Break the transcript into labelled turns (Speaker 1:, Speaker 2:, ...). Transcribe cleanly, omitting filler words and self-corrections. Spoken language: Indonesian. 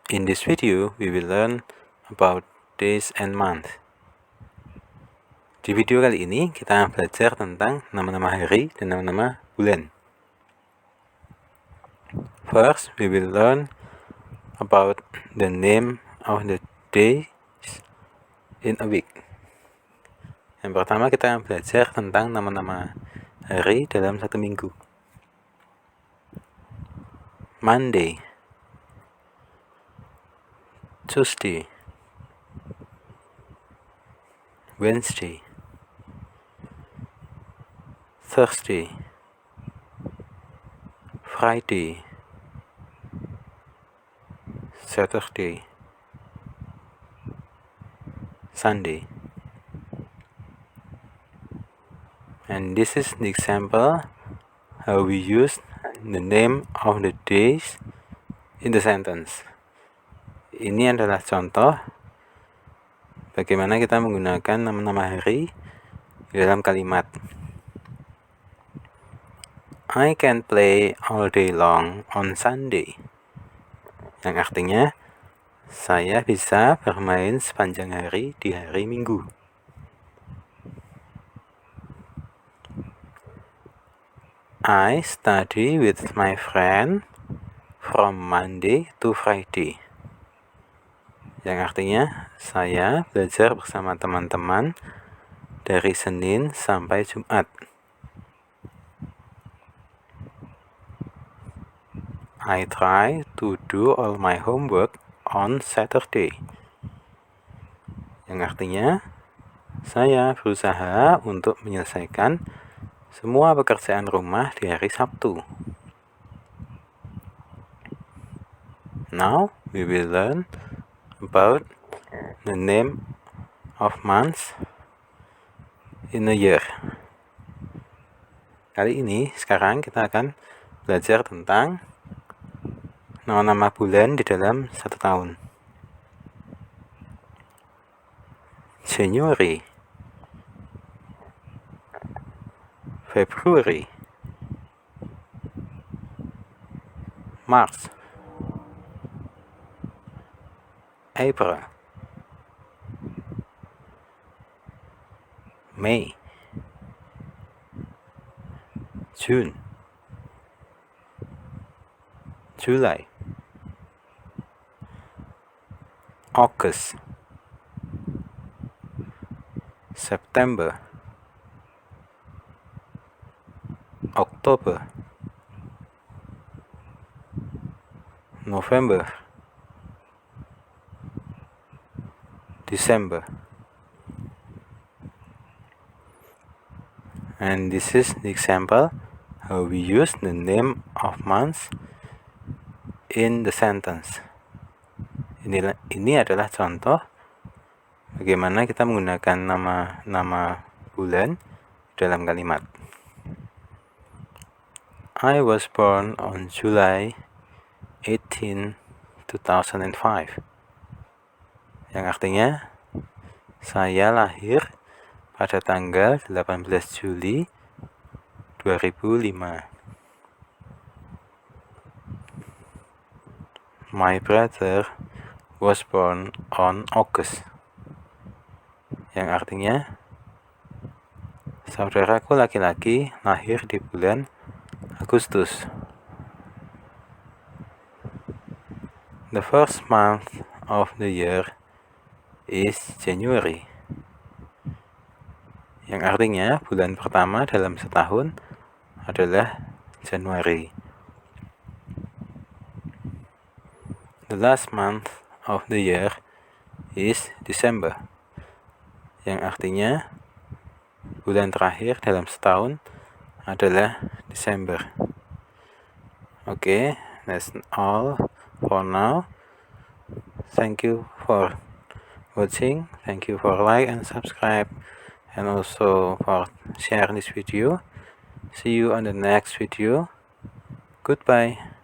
Speaker 1: In this video, we will learn about days and months. Di video kali ini, kita belajar tentang nama-nama hari dan nama-nama bulan. First, we will learn about the name of the days in a week. Yang pertama, kita akan belajar tentang nama-nama hari dalam satu minggu. Monday, Tuesday, Wednesday, Thursday, Friday, Saturday, Sunday. And this is the example how we use the name of the days in the sentence. Ini adalah contoh bagaimana kita menggunakan nama-nama hari di dalam kalimat. I can play all day long on Sunday. Yang artinya, saya bisa bermain sepanjang hari di hari Minggu. I study with my friend from Monday to Friday. Yang artinya, saya belajar bersama teman-teman dari Senin sampai Jumat. I try to do all my homework on Saturday. Yang artinya, saya berusaha untuk menyelesaikan semua pekerjaan rumah di hari Sabtu. Now, we will learn about the name of months in a year. Kali ini, sekarang kita akan belajar tentang nama-nama bulan di dalam satu tahun. January, February, March, April, May, June, July, August, September, October, November, December. And this is the example how we use the name of months in the sentence. Ini adalah contoh bagaimana kita menggunakan nama bulan dalam kalimat. I was born on July 18, 2005. Yang artinya, saya lahir pada tanggal 18 Juli 2005. My brother was born on August. Yang artinya, saudaraku laki-laki lahir di bulan Agustus. The first month of the year is January. Yang artinya bulan pertama dalam setahun adalah Januari. The last month of the year is December. Yang artinya bulan terakhir dalam setahun adalah Desember. Okay, that's all for now. Thank you for watching. Thank you for like and subscribe, and also for share this video. See you on the next video. Goodbye.